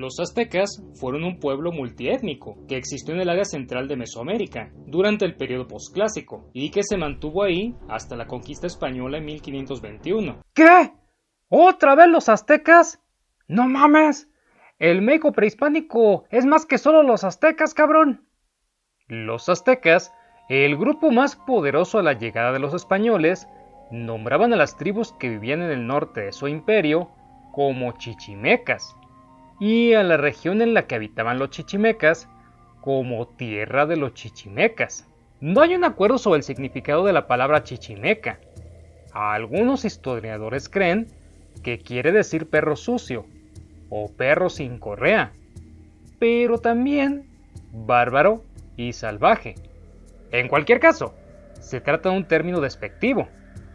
Los aztecas fueron un pueblo multiétnico que existió en el área central de Mesoamérica durante el periodo posclásico y que se mantuvo ahí hasta la conquista española en 1521. ¿Qué? ¿Otra vez los aztecas? ¡No mames! El México prehispánico es más que solo los aztecas, cabrón. Los aztecas, el grupo más poderoso a la llegada de los españoles, nombraban a las tribus que vivían en el norte de su imperio como chichimecas, y a la región en la que habitaban los chichimecas como tierra de los chichimecas. No hay un acuerdo sobre el significado de la palabra chichimeca. Algunos historiadores creen que quiere decir perro sucio o perro sin correa, pero también bárbaro y salvaje. En cualquier caso, se trata de un término despectivo.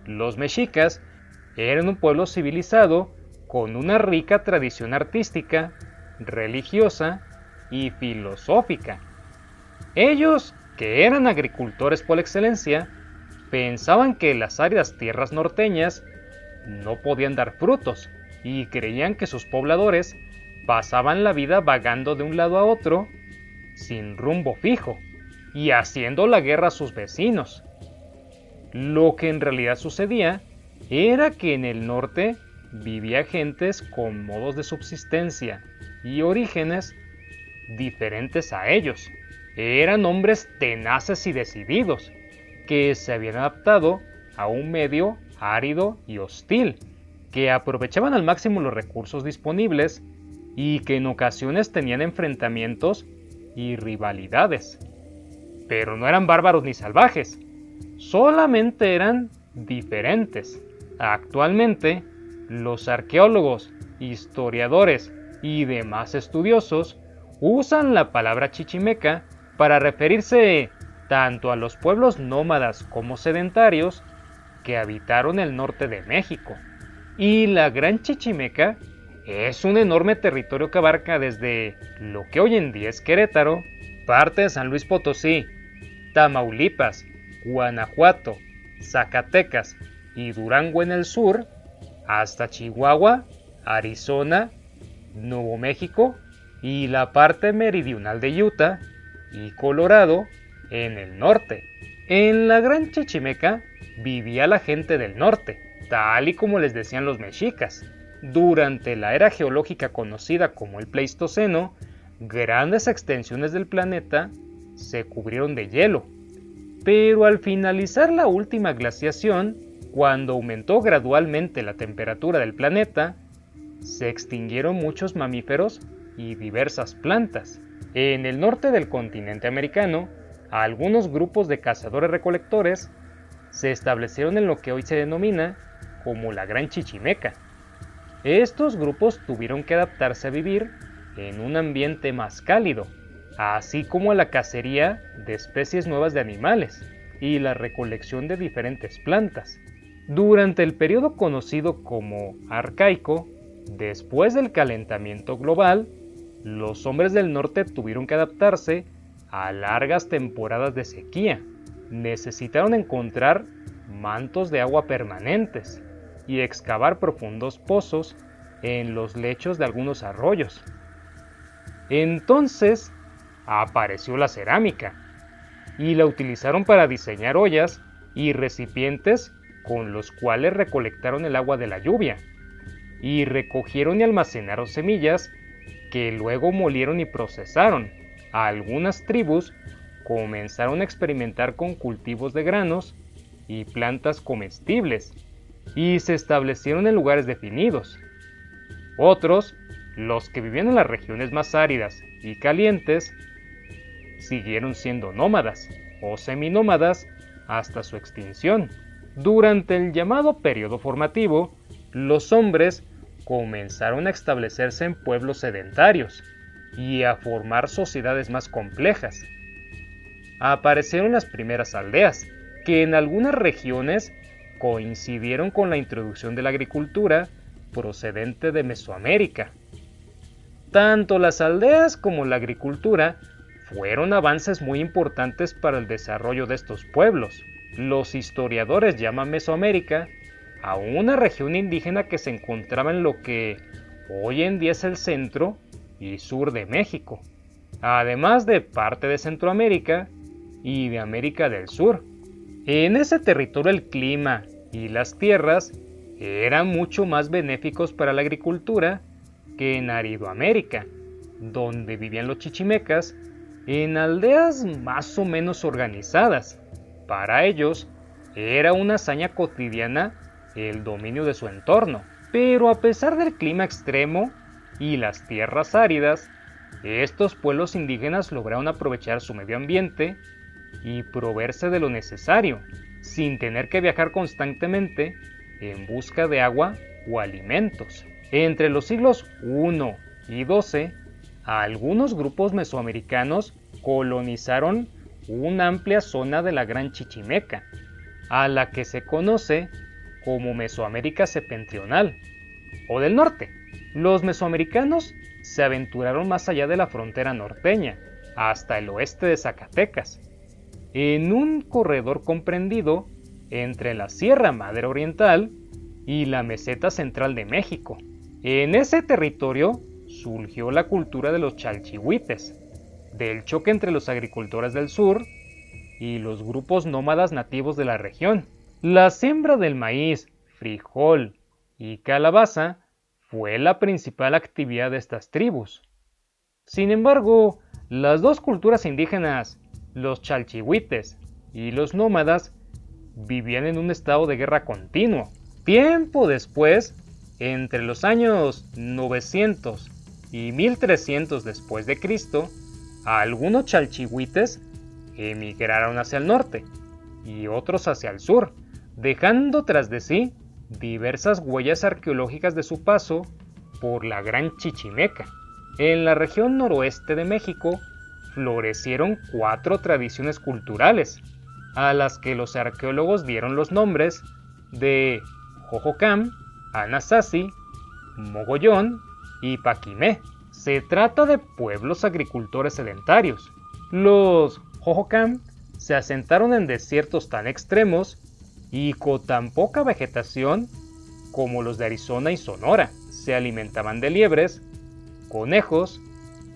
Los mexicas eran un pueblo civilizado con una rica tradición artística, religiosa y filosófica. Ellos, que eran agricultores por excelencia, pensaban que las áridas tierras norteñas no podían dar frutos y creían que sus pobladores pasaban la vida vagando de un lado a otro sin rumbo fijo y haciendo la guerra a sus vecinos. Lo que en realidad sucedía era que en el norte vivía gentes con modos de subsistencia y orígenes diferentes a ellos. Eran hombres tenaces y decididos, que se habían adaptado a un medio árido y hostil, que aprovechaban al máximo los recursos disponibles y que en ocasiones tenían enfrentamientos y rivalidades. Pero no eran bárbaros ni salvajes, solamente eran diferentes. Actualmente, los arqueólogos, historiadores y demás estudiosos usan la palabra chichimeca para referirse tanto a los pueblos nómadas como sedentarios que habitaron el norte de México. Y la Gran Chichimeca es un enorme territorio que abarca desde lo que hoy en día es Querétaro, parte de San Luis Potosí, Tamaulipas, Guanajuato, Zacatecas y Durango en el sur, hasta Chihuahua, Arizona, Nuevo México y la parte meridional de Utah y Colorado en el norte. En la Gran Chichimeca vivía la gente del norte, tal y como les decían los mexicas. Durante la era geológica conocida como el Pleistoceno, grandes extensiones del planeta se cubrieron de hielo. Pero al finalizar la última glaciación, cuando aumentó gradualmente la temperatura del planeta, se extinguieron muchos mamíferos y diversas plantas. En el norte del continente americano, algunos grupos de cazadores-recolectores se establecieron en lo que hoy se denomina como la Gran Chichimeca. Estos grupos tuvieron que adaptarse a vivir en un ambiente más cálido, así como a la cacería de especies nuevas de animales y la recolección de diferentes plantas. Durante el periodo conocido como Arcaico, después del calentamiento global, los hombres del norte tuvieron que adaptarse a largas temporadas de sequía. Necesitaron encontrar mantos de agua permanentes y excavar profundos pozos en los lechos de algunos arroyos. Entonces apareció la cerámica y la utilizaron para diseñar ollas y recipientes con los cuales recolectaron el agua de la lluvia y recogieron y almacenaron semillas que luego molieron y procesaron. Algunas tribus comenzaron a experimentar con cultivos de granos y plantas comestibles y se establecieron en lugares definidos. Otros, los que vivían en las regiones más áridas y calientes, siguieron siendo nómadas o seminómadas hasta su extinción. Durante el llamado periodo formativo, los hombres comenzaron a establecerse en pueblos sedentarios y a formar sociedades más complejas. Aparecieron las primeras aldeas, que en algunas regiones coincidieron con la introducción de la agricultura procedente de Mesoamérica. Tanto las aldeas como la agricultura fueron avances muy importantes para el desarrollo de estos pueblos. Los historiadores llaman Mesoamérica a una región indígena que se encontraba en lo que hoy en día es el centro y sur de México, además de parte de Centroamérica y de América del Sur. En ese territorio el clima y las tierras eran mucho más benéficos para la agricultura que en Aridoamérica, donde vivían los chichimecas en aldeas más o menos organizadas. Para ellos era una hazaña cotidiana el dominio de su entorno, pero a pesar del clima extremo y las tierras áridas, estos pueblos indígenas lograron aprovechar su medio ambiente y proveerse de lo necesario, sin tener que viajar constantemente en busca de agua o alimentos. Entre los siglos I y XII, algunos grupos mesoamericanos colonizaron una amplia zona de la Gran Chichimeca, a la que se conoce como Mesoamérica septentrional o del norte. Los mesoamericanos se aventuraron más allá de la frontera norteña, hasta el oeste de Zacatecas, en un corredor comprendido entre la Sierra Madre Oriental y la meseta central de México. En ese territorio surgió la cultura de los chalchihuites, del choque entre los agricultores del sur y los grupos nómadas nativos de la región. La siembra del maíz, frijol y calabaza fue la principal actividad de estas tribus. Sin embargo, las dos culturas indígenas, los chalchihuites y los nómadas, vivían en un estado de guerra continuo. Tiempo después, entre los años 900 y 1300 después de Cristo, algunos chalchihuites emigraron hacia el norte y otros hacia el sur, dejando tras de sí diversas huellas arqueológicas de su paso por la Gran Chichimeca. En la región noroeste de México florecieron 4 tradiciones culturales, a las que los arqueólogos dieron los nombres de Jojocan, Anasazi, Mogollón y Paquimé. Se trata de pueblos agricultores sedentarios. Los Jojocan se asentaron en desiertos tan extremos y con tan poca vegetación como los de Arizona y Sonora. Se alimentaban de liebres, conejos,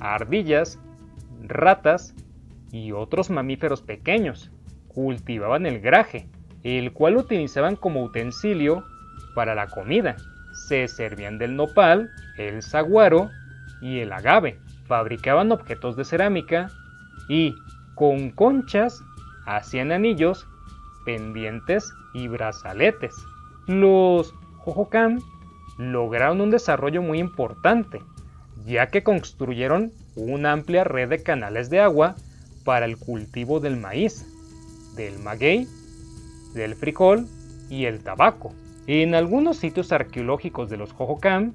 ardillas, ratas y otros mamíferos pequeños. Cultivaban el graje, el cual utilizaban como utensilio para la comida. Se servían del nopal, el saguaro y el agave. Fabricaban objetos de cerámica y, con conchas, hacían anillos, pendientes y brazaletes. Los Jojocan lograron un desarrollo muy importante, ya que construyeron una amplia red de canales de agua para el cultivo del maíz, del maguey, del frijol y el tabaco. En algunos sitios arqueológicos de los Jojocan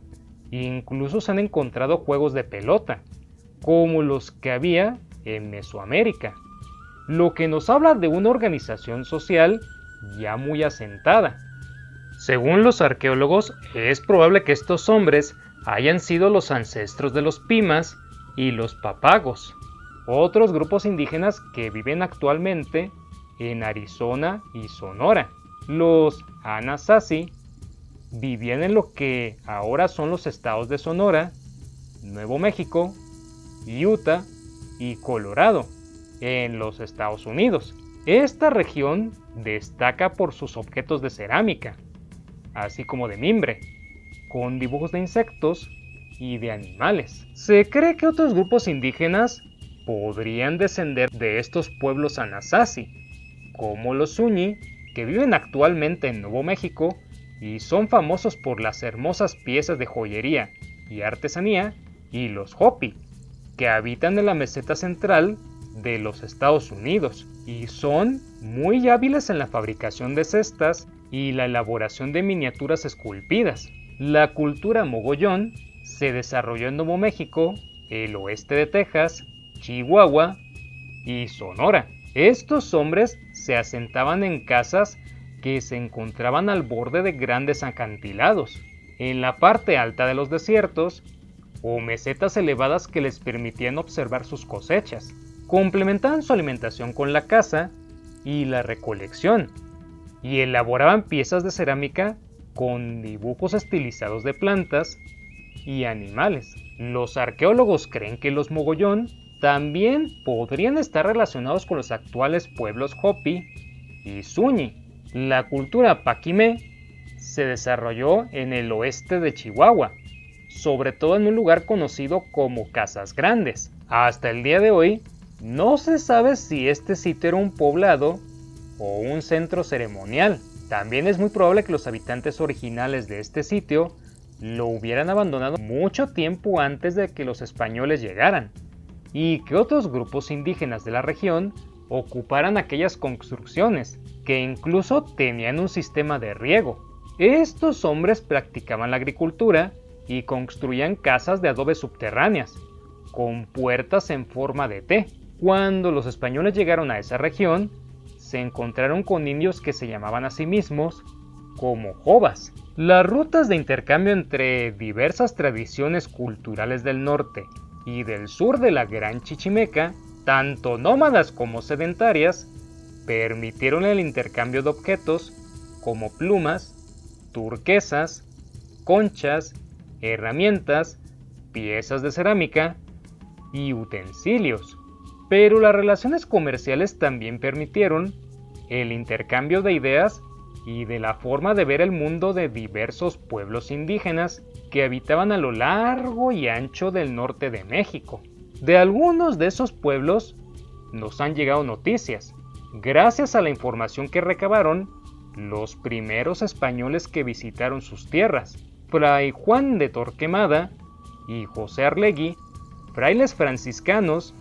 incluso se han encontrado juegos de pelota, como los que había en Mesoamérica, lo que nos habla de una organización social ya muy asentada. Según los arqueólogos, es probable que estos hombres hayan sido los ancestros de los Pimas y los Papagos, otros grupos indígenas que viven actualmente en Arizona y Sonora. Los Anasazi vivían en lo que ahora son los estados de Sonora, Nuevo México, Utah y Colorado, en los Estados Unidos. Esta región destaca por sus objetos de cerámica, así como de mimbre, con dibujos de insectos y de animales. Se cree que otros grupos indígenas podrían descender de estos pueblos Anasazi, como los Zuni, que viven actualmente en Nuevo México y son famosos por las hermosas piezas de joyería y artesanía, y los Hopi, que habitan en la meseta central de los Estados Unidos y son muy hábiles en la fabricación de cestas y la elaboración de miniaturas esculpidas. La cultura mogollón se desarrolló en Nuevo México, el oeste de Texas, Chihuahua y Sonora. Estos hombres se asentaban en casas que se encontraban al borde de grandes acantilados, en la parte alta de los desiertos o mesetas elevadas que les permitían observar sus cosechas. Complementaban su alimentación con la caza y la recolección, y elaboraban piezas de cerámica con dibujos estilizados de plantas y animales. Los arqueólogos creen que los mogollón también podrían estar relacionados con los actuales pueblos Hopi y Zuni. La cultura Paquimé se desarrolló en el oeste de Chihuahua, sobre todo en un lugar conocido como Casas Grandes. Hasta el día de hoy, no se sabe si este sitio era un poblado o un centro ceremonial. También es muy probable que los habitantes originales de este sitio lo hubieran abandonado mucho tiempo antes de que los españoles llegaran, y que otros grupos indígenas de la región ocuparan aquellas construcciones, que incluso tenían un sistema de riego. Estos hombres practicaban la agricultura y construían casas de adobe subterráneas, con puertas en forma de T. Cuando los españoles llegaron a esa región, se encontraron con indios que se llamaban a sí mismos como jovas. Las rutas de intercambio entre diversas tradiciones culturales del norte y del sur de la Gran Chichimeca, tanto nómadas como sedentarias, permitieron el intercambio de objetos como plumas, turquesas, conchas, herramientas, piezas de cerámica y utensilios. Pero las relaciones comerciales también permitieron el intercambio de ideas y de la forma de ver el mundo de diversos pueblos indígenas que habitaban a lo largo y ancho del norte de México. De algunos de esos pueblos nos han llegado noticias, gracias a la información que recabaron los primeros españoles que visitaron sus tierras. Fray Juan de Torquemada y José Arlegui, frailes franciscanos,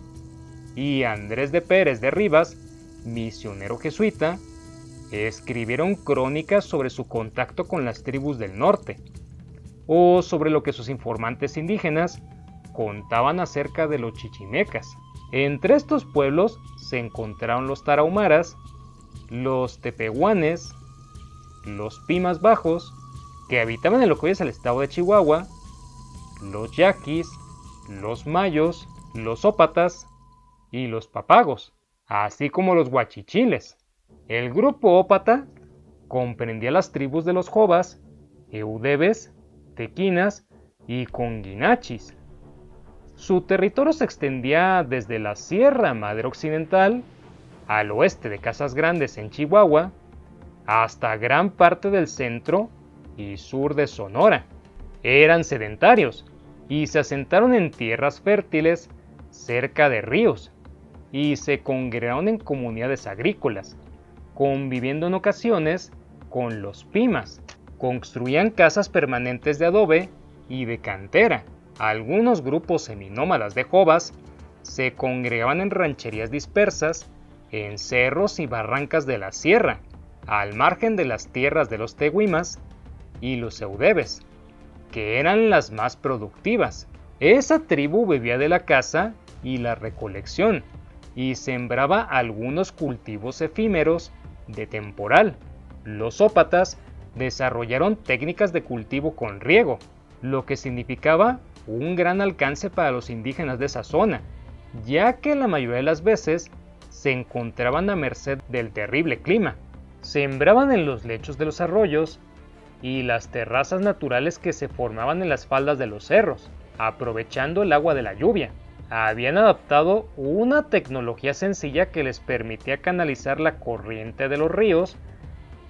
y Andrés de Pérez de Rivas, misionero jesuita, escribieron crónicas sobre su contacto con las tribus del norte, o sobre lo que sus informantes indígenas contaban acerca de los chichimecas. Entre estos pueblos se encontraron los tarahumaras, los tepehuanes, los pimas bajos, que habitaban en lo que hoy es el estado de Chihuahua, los yaquis, los mayos, los ópatas y los papagos, así como los huachichiles. El grupo ópata comprendía las tribus de los jovas, eudebes, tequinas y conguinachis. Su territorio se extendía desde la Sierra Madre Occidental, al oeste de Casas Grandes en Chihuahua, hasta gran parte del centro y sur de Sonora. Eran sedentarios y se asentaron en tierras fértiles cerca de ríos, y se congregaron en comunidades agrícolas, conviviendo en ocasiones con los pimas. Construían casas permanentes de adobe y de cantera. Algunos grupos seminómadas de jovas se congregaban en rancherías dispersas en cerros y barrancas de la sierra, al margen de las tierras de los tehuimas y los eudebes, que eran las más productivas. Esa tribu vivía de la caza y la recolección, y sembraba algunos cultivos efímeros de temporal. Los ópatas desarrollaron técnicas de cultivo con riego, lo que significaba un gran alcance para los indígenas de esa zona, ya que la mayoría de las veces se encontraban a merced del terrible clima. Sembraban en los lechos de los arroyos y las terrazas naturales que se formaban en las faldas de los cerros, aprovechando el agua de la lluvia. Habían adaptado una tecnología sencilla que les permitía canalizar la corriente de los ríos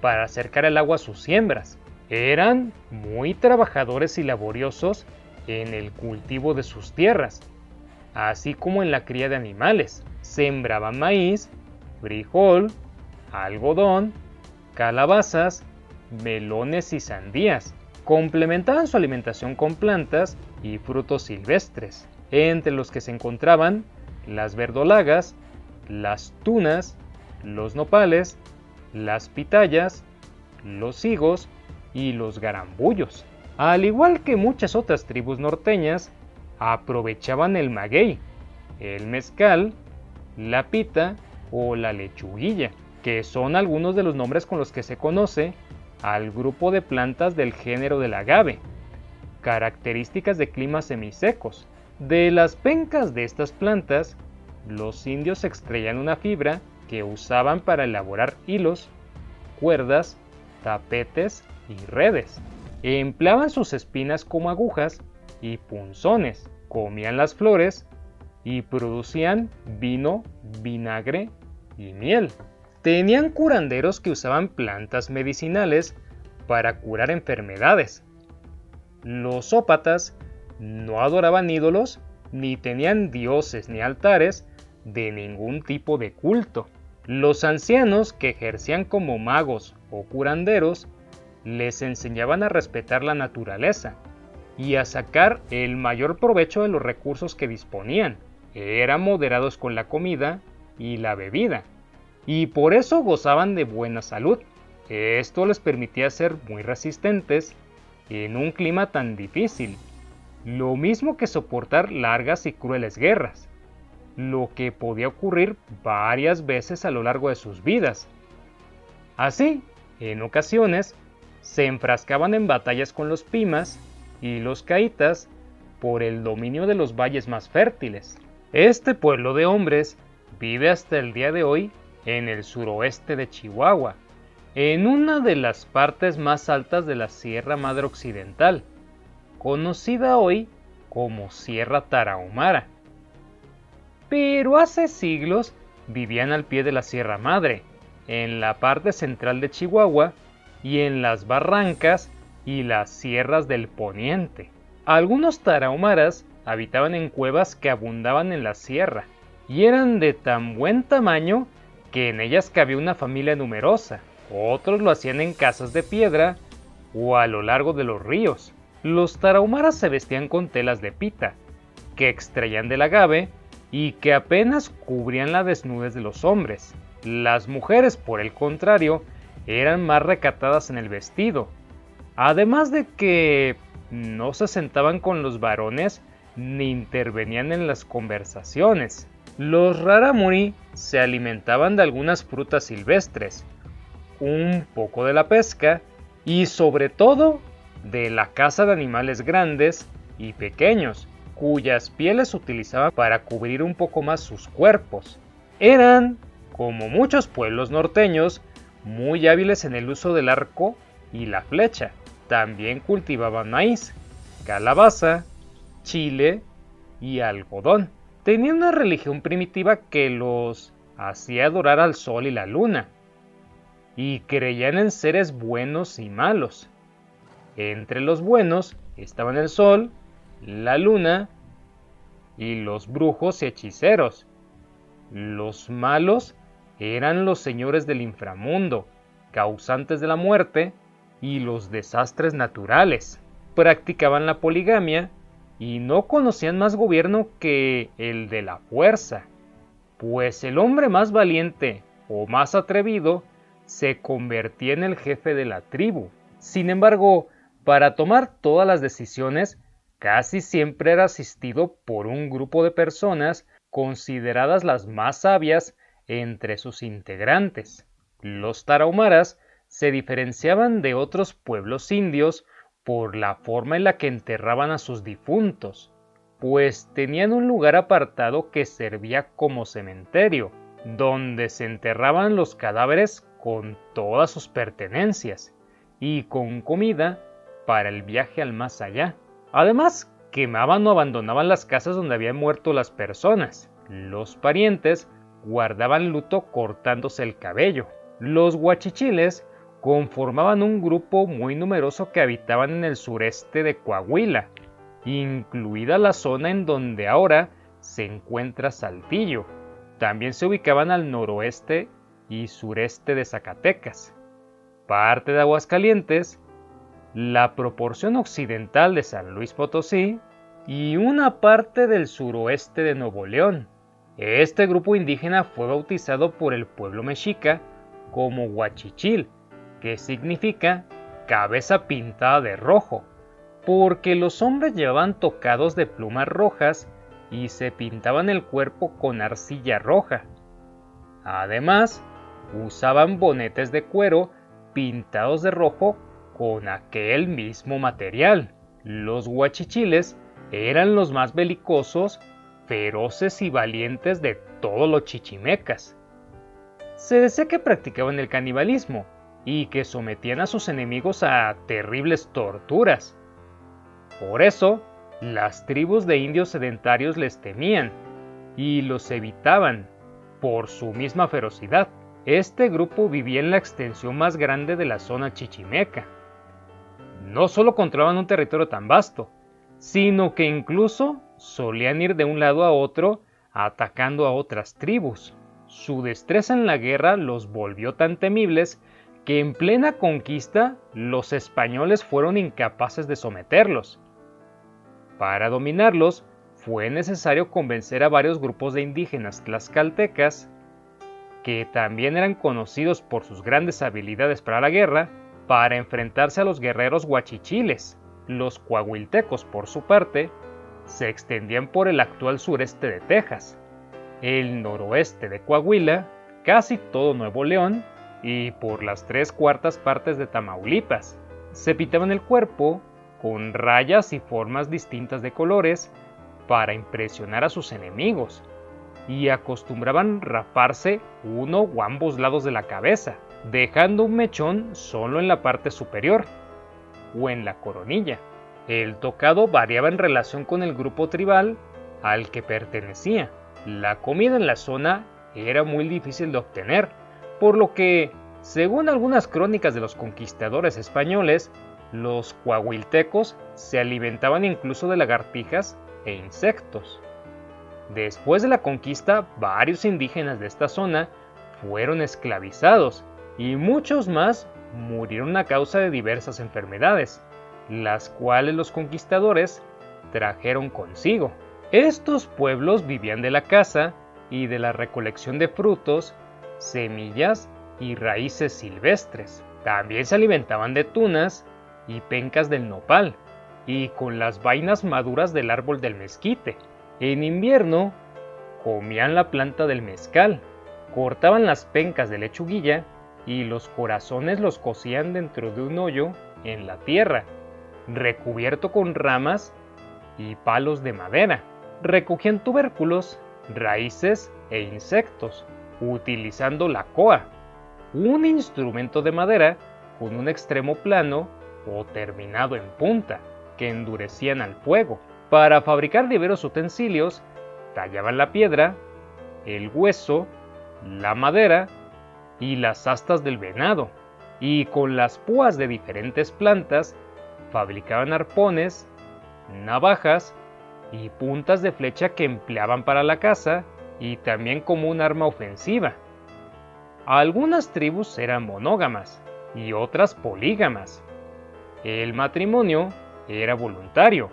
para acercar el agua a sus siembras. Eran muy trabajadores y laboriosos en el cultivo de sus tierras, así como en la cría de animales. Sembraban maíz, frijol, algodón, calabazas, melones y sandías. Complementaban su alimentación con plantas y frutos silvestres, entre los que se encontraban las verdolagas, las tunas, los nopales, las pitayas, los higos y los garambullos. Al igual que muchas otras tribus norteñas, aprovechaban el maguey, el mezcal, la pita o la lechuguilla, que son algunos de los nombres con los que se conoce al grupo de plantas del género del agave, características de climas semisecos. De las pencas de estas plantas los indios extraían una fibra que usaban para elaborar hilos, cuerdas, tapetes y redes. Empleaban sus espinas como agujas y punzones, comían las flores y producían vino, vinagre y miel. Tenían curanderos que usaban plantas medicinales para curar enfermedades. Los ópatas no adoraban ídolos ni tenían dioses ni altares de ningún tipo de culto. Los ancianos que ejercían como magos o curanderos les enseñaban a respetar la naturaleza y a sacar el mayor provecho de los recursos que disponían. Eran moderados con la comida y la bebida, y por eso gozaban de buena salud. Esto les permitía ser muy resistentes en un clima tan difícil, lo mismo que soportar largas y crueles guerras, lo que podía ocurrir varias veces a lo largo de sus vidas. Así, en ocasiones, se enfrascaban en batallas con los pimas y los caitas por el dominio de los valles más fértiles. Este pueblo de hombres vive hasta el día de hoy en el suroeste de Chihuahua, en una de las partes más altas de la Sierra Madre Occidental, conocida hoy como Sierra Tarahumara. Pero hace siglos vivían al pie de la Sierra Madre, en la parte central de Chihuahua y en las barrancas y las sierras del poniente. Algunos tarahumaras habitaban en cuevas que abundaban en la sierra y eran de tan buen tamaño que en ellas cabía una familia numerosa. Otros lo hacían en casas de piedra o a lo largo de los ríos. Los tarahumaras se vestían con telas de pita, que extraían del agave y que apenas cubrían la desnudez de los hombres. Las mujeres, por el contrario, eran más recatadas en el vestido, además de que no se sentaban con los varones ni intervenían en las conversaciones. Los rarámuri se alimentaban de algunas frutas silvestres, un poco de la pesca y sobre todo de la caza de animales grandes y pequeños, cuyas pieles utilizaban para cubrir un poco más sus cuerpos. Eran, como muchos pueblos norteños, muy hábiles en el uso del arco y la flecha. También cultivaban maíz, calabaza, chile y algodón. Tenían una religión primitiva que los hacía adorar al sol y la luna, y creían en seres buenos y malos. Entre los buenos estaban el sol, la luna y los brujos y hechiceros. Los malos eran los señores del inframundo, causantes de la muerte y los desastres naturales. Practicaban la poligamia y no conocían más gobierno que el de la fuerza, pues el hombre más valiente o más atrevido se convertía en el jefe de la tribu. Sin embargo, para tomar todas las decisiones, casi siempre era asistido por un grupo de personas consideradas las más sabias entre sus integrantes. Los tarahumaras se diferenciaban de otros pueblos indios por la forma en la que enterraban a sus difuntos, pues tenían un lugar apartado que servía como cementerio, donde se enterraban los cadáveres con todas sus pertenencias y con comida para el viaje al más allá. Además, quemaban o abandonaban las casas donde habían muerto las personas. Los parientes guardaban luto cortándose el cabello. Los huachichiles conformaban un grupo muy numeroso que habitaban en el sureste de Coahuila, incluida la zona en donde ahora se encuentra Saltillo. También se ubicaban al noroeste y sureste de Zacatecas, parte de Aguascalientes, la proporción occidental de San Luis Potosí y una parte del suroeste de Nuevo León. Este grupo indígena fue bautizado por el pueblo mexica como Huachichil, que significa cabeza pintada de rojo, porque los hombres llevaban tocados de plumas rojas y se pintaban el cuerpo con arcilla roja. Además, usaban bonetes de cuero pintados de rojo con aquel mismo material. Los huachichiles eran los más belicosos, feroces y valientes de todos los chichimecas. Se decía que practicaban el canibalismo y que sometían a sus enemigos a terribles torturas. Por eso, las tribus de indios sedentarios les temían y los evitaban por su misma ferocidad. Este grupo vivía en la extensión más grande de la zona chichimeca. No solo controlaban un territorio tan vasto, sino que incluso solían ir de un lado a otro atacando a otras tribus. Su destreza en la guerra los volvió tan temibles que en plena conquista los españoles fueron incapaces de someterlos. Para dominarlos fue necesario convencer a varios grupos de indígenas tlaxcaltecas, que también eran conocidos por sus grandes habilidades para la guerra, para enfrentarse a los guerreros huachichiles. Los coahuiltecos, por su parte, se extendían por el actual sureste de Texas, el noroeste de Coahuila, casi todo Nuevo León y por las 3/4 partes de Tamaulipas. Se pintaban el cuerpo con rayas y formas distintas de colores para impresionar a sus enemigos y acostumbraban raparse uno o ambos lados de la cabeza, dejando un mechón solo en la parte superior o en la coronilla. El tocado variaba en relación con el grupo tribal al que pertenecía. La comida en la zona era muy difícil de obtener, por lo que, según algunas crónicas de los conquistadores españoles, los coahuiltecos se alimentaban incluso de lagartijas e insectos. Después de la conquista, varios indígenas de esta zona fueron esclavizados y muchos más murieron a causa de diversas enfermedades, las cuales los conquistadores trajeron consigo. Estos pueblos vivían de la caza y de la recolección de frutos, semillas y raíces silvestres. También se alimentaban de tunas y pencas del nopal, y con las vainas maduras del árbol del mezquite. En invierno, comían la planta del mezcal, cortaban las pencas de lechuguilla y los corazones los cocían dentro de un hoyo en la tierra, recubierto con ramas y palos de madera. Recogían tubérculos, raíces e insectos, utilizando la coa, un instrumento de madera con un extremo plano o terminado en punta, que endurecían al fuego. Para fabricar diversos utensilios, tallaban la piedra, el hueso, la madera y las astas del venado, y con las púas de diferentes plantas fabricaban arpones, navajas y puntas de flecha que empleaban para la caza y también como un arma ofensiva. Algunas tribus eran monógamas y otras polígamas. El matrimonio era voluntario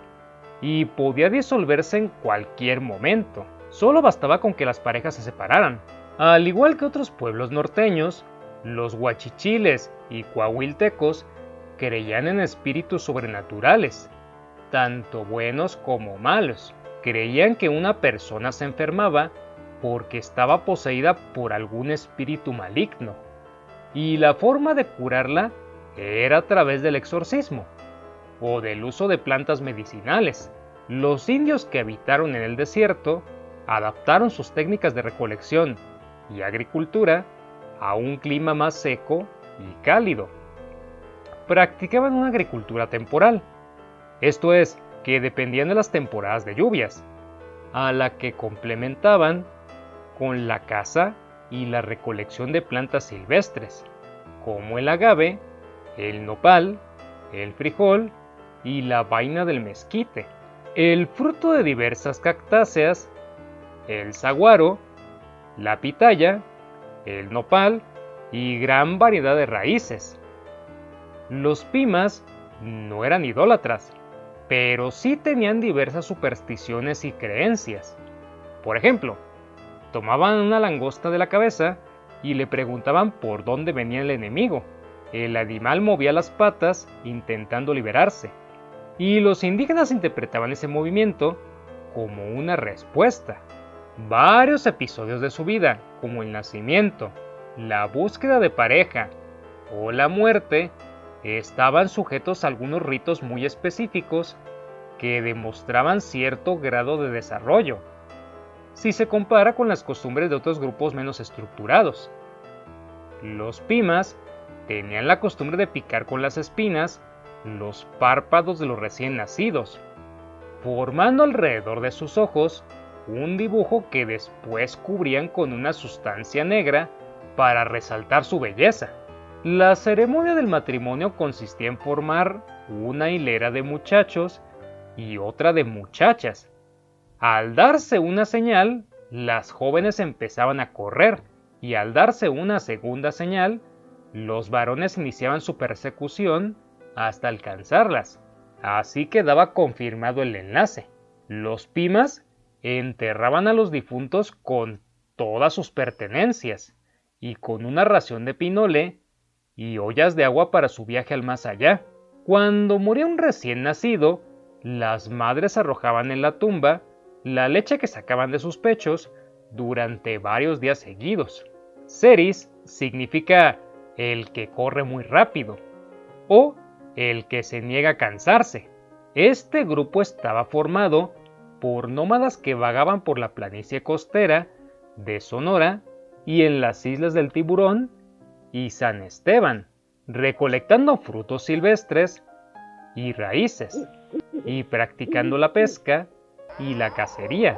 y podía disolverse en cualquier momento. Solo bastaba con que las parejas se separaran. Al igual que otros pueblos norteños, los huachichiles y coahuiltecos creían en espíritus sobrenaturales, tanto buenos como malos. Creían que una persona se enfermaba porque estaba poseída por algún espíritu maligno, y la forma de curarla era a través del exorcismo o del uso de plantas medicinales. Los indios que habitaron en el desierto adaptaron sus técnicas de recolección y agricultura a un clima más seco y cálido. Practicaban una agricultura temporal, esto es, que dependían de las temporadas de lluvias, a la que complementaban con la caza y la recolección de plantas silvestres, como el agave, el nopal, el frijol y la vaina del mezquite, el fruto de diversas cactáceas, el saguaro, la pitaya, el nopal y gran variedad de raíces. Los pimas no eran idólatras, pero sí tenían diversas supersticiones y creencias. Por ejemplo, tomaban una langosta de la cabeza y le preguntaban por dónde venía el enemigo. El animal movía las patas intentando liberarse, y los indígenas interpretaban ese movimiento como una respuesta. Varios episodios de su vida, como el nacimiento, la búsqueda de pareja o la muerte, estaban sujetos a algunos ritos muy específicos que demostraban cierto grado de desarrollo. si se compara con las costumbres de otros grupos menos estructurados. Los Pimas tenían la costumbre de picar con las espinas los párpados de los recién nacidos, formando alrededor de sus ojos un dibujo que después cubrían con una sustancia negra para resaltar su belleza. La ceremonia del matrimonio consistía en formar una hilera de muchachos y otra de muchachas. Al darse una señal, las jóvenes empezaban a correr, y al darse una segunda señal, los varones iniciaban su persecución hasta alcanzarlas. Así quedaba confirmado el enlace. Los Pimas enterraban a los difuntos con todas sus pertenencias y con una ración de pinole y ollas de agua para su viaje al más allá. Cuando moría un recién nacido, las madres arrojaban en la tumba la leche que sacaban de sus pechos durante varios días seguidos. Ceris significa el que corre muy rápido o el que se niega a cansarse. Este grupo estaba formado por nómadas que vagaban por la planicie costera de Sonora y en las islas del Tiburón y San Esteban, recolectando frutos silvestres y raíces, y practicando la pesca y la cacería.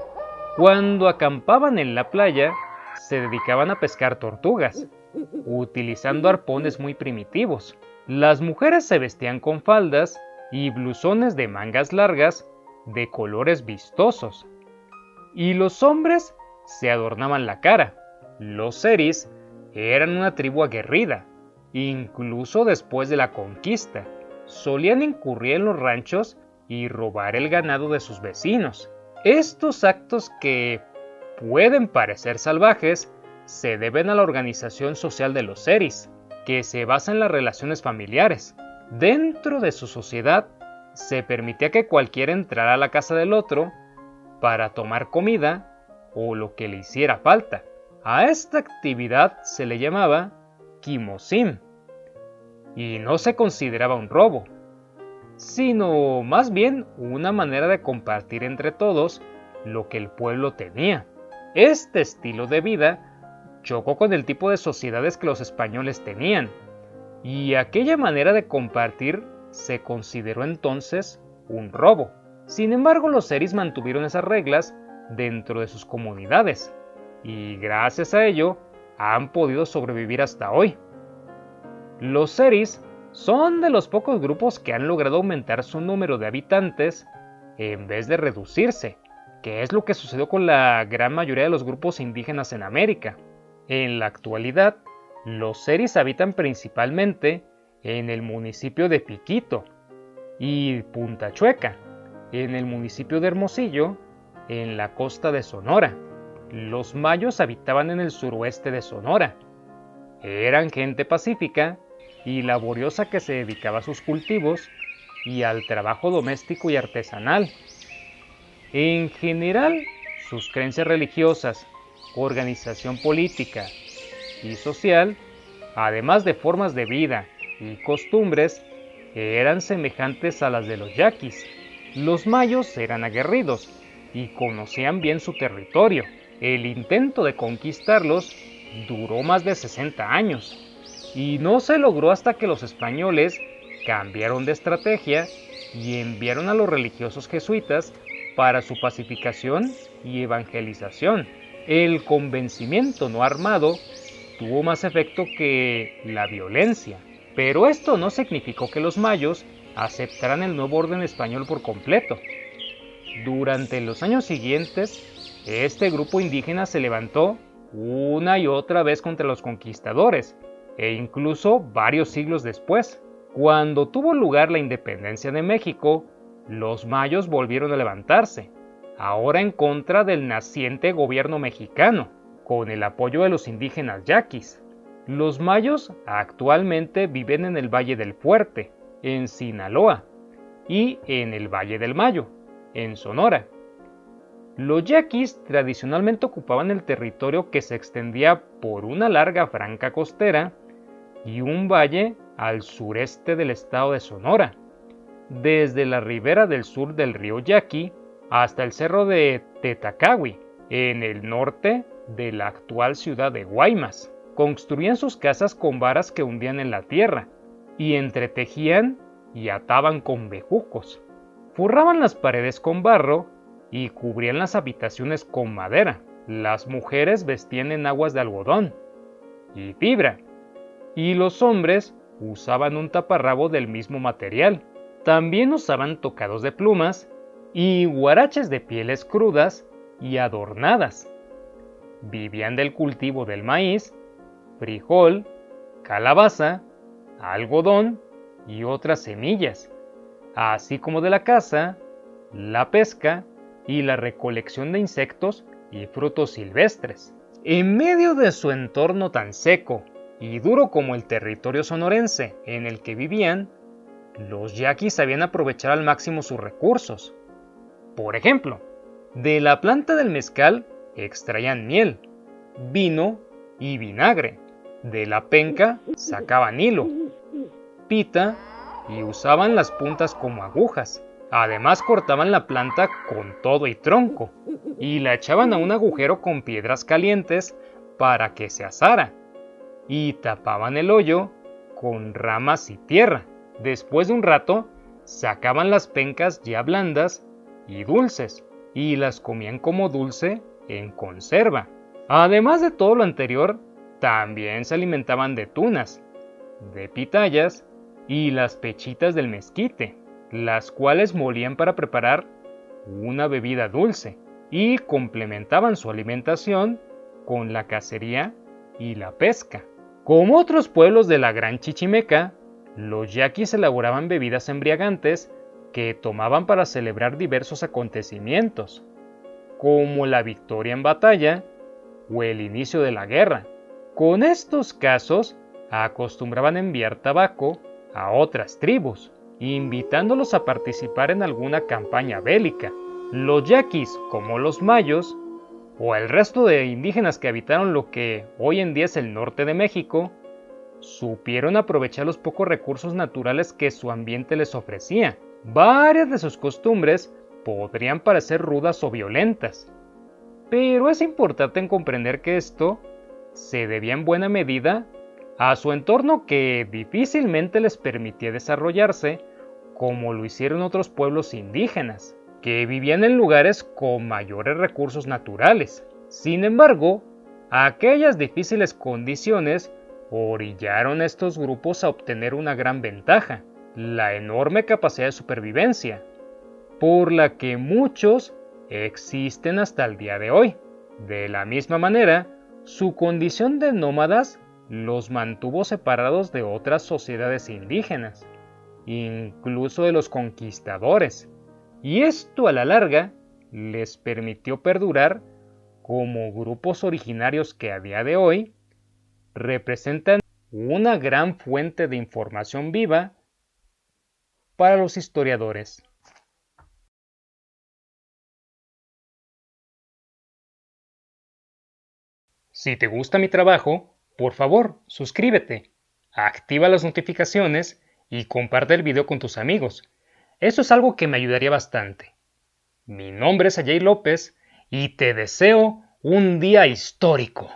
Cuando acampaban en la playa, se dedicaban a pescar tortugas, utilizando arpones muy primitivos. Las mujeres se vestían con faldas y blusones de mangas largas de colores vistosos, y los hombres se adornaban la cara. Los Seris eran una tribu aguerrida, incluso después de la conquista. Solían incurrir en los ranchos y robar el ganado de sus vecinos. Estos actos, que pueden parecer salvajes, se deben a la organización social de los Seris, que se basa en las relaciones familiares. Dentro de su sociedad, se permitía que cualquiera entrara a la casa del otro para tomar comida o lo que le hiciera falta. A esta actividad se le llamaba quimosim, y no se consideraba un robo, sino más bien una manera de compartir entre todos lo que el pueblo tenía. Este estilo de vida chocó con el tipo de sociedades que los españoles tenían, y aquella manera de compartir se consideró entonces un robo. Sin embargo, los Seris mantuvieron esas reglas dentro de sus comunidades, y gracias a ello han podido sobrevivir hasta hoy. Los Seris son de los pocos grupos que han logrado aumentar su número de habitantes en vez de reducirse, que es lo que sucedió con la gran mayoría de los grupos indígenas en América. En la actualidad, los Seris habitan principalmente en el municipio de Piquito y Punta Chueca, en el municipio de Hermosillo, en la costa de Sonora. Los mayos habitaban en el suroeste de Sonora. Eran gente pacífica y laboriosa que se dedicaba a sus cultivos y al trabajo doméstico y artesanal. En general, sus creencias religiosas, organización política y social, además de formas de vida y costumbres, eran semejantes a las de los yaquis. Los mayos eran aguerridos y conocían bien su territorio. El intento de conquistarlos duró más de 60 años y no se logró hasta que los españoles cambiaron de estrategia y enviaron a los religiosos jesuitas para su pacificación y evangelización. El convencimiento no armado tuvo más efecto que la violencia, pero esto no significó que los mayos aceptaran el nuevo orden español por completo. Durante los años siguientes, este grupo indígena se levantó una y otra vez contra los conquistadores, e incluso varios siglos después. Cuando tuvo lugar la independencia de México, los mayos volvieron a levantarse, ahora en contra del naciente gobierno mexicano, con el apoyo de los indígenas yaquis. Los mayos actualmente viven en el Valle del Fuerte, en Sinaloa, y en el Valle del Mayo, en Sonora. Los yaquis tradicionalmente ocupaban el territorio que se extendía por una larga franja costera y un valle al sureste del estado de Sonora, desde la ribera del sur del río Yaqui hasta el cerro de Tetacawi. en el norte de la actual ciudad de Guaymas. Construían sus casas con varas que hundían en la tierra y entretejían y ataban con bejucos. Forraban las paredes con barro y cubrían las habitaciones con madera. Las mujeres vestían enaguas de algodón y fibra, y los hombres usaban un taparrabo del mismo material. También usaban tocados de plumas y huaraches de pieles crudas y adornadas. Vivían del cultivo del maíz, frijol, calabaza, algodón y otras semillas, así como de la caza, la pesca y la recolección de insectos y frutos silvestres. En medio de su entorno tan seco y duro como el territorio sonorense en el que vivían, los yaquis sabían aprovechar al máximo sus recursos. Por ejemplo, de la planta del mezcal extraían miel, vino y vinagre. De la penca sacaban hilo, pita y usaban las puntas como agujas. Además cortaban la planta con todo y tronco y la echaban a un agujero con piedras calientes para que se asara, y tapaban el hoyo con ramas y tierra. Después de un rato sacaban las pencas ya blandas y dulces y las comían como dulce en conserva. Además de todo lo anterior, también se alimentaban de tunas, de pitayas y las pechitas del mezquite, las cuales molían para preparar una bebida dulce y complementaban su alimentación con la cacería y la pesca. Como otros pueblos de la Gran Chichimeca, los yaquis elaboraban bebidas embriagantes que tomaban para celebrar diversos acontecimientos, como la victoria en batalla o el inicio de la guerra. Con estos casos, acostumbraban enviar tabaco a otras tribus, invitándolos a participar en alguna campaña bélica. Los yaquis, como los mayos, o el resto de indígenas que habitaron lo que hoy en día es el norte de México, supieron aprovechar los pocos recursos naturales que su ambiente les ofrecía. Varias de sus costumbres podrían parecer rudas o violentas, pero es importante comprender que esto se debía en buena medida a su entorno, que difícilmente les permitía desarrollarse como lo hicieron otros pueblos indígenas, que vivían en lugares con mayores recursos naturales. Sin embargo, aquellas difíciles condiciones orillaron a estos grupos a obtener una gran ventaja, la enorme capacidad de supervivencia, por la que muchos existen hasta el día de hoy. De la misma manera, su condición de nómadas los mantuvo separados de otras sociedades indígenas, incluso de los conquistadores, y esto a la larga les permitió perdurar como grupos originarios que a día de hoy representan una gran fuente de información viva para los historiadores. Si te gusta mi trabajo, por favor, suscríbete, activa las notificaciones y comparte el video con tus amigos. Eso es algo que me ayudaría bastante. Mi nombre es Ajay López y te deseo un día histórico.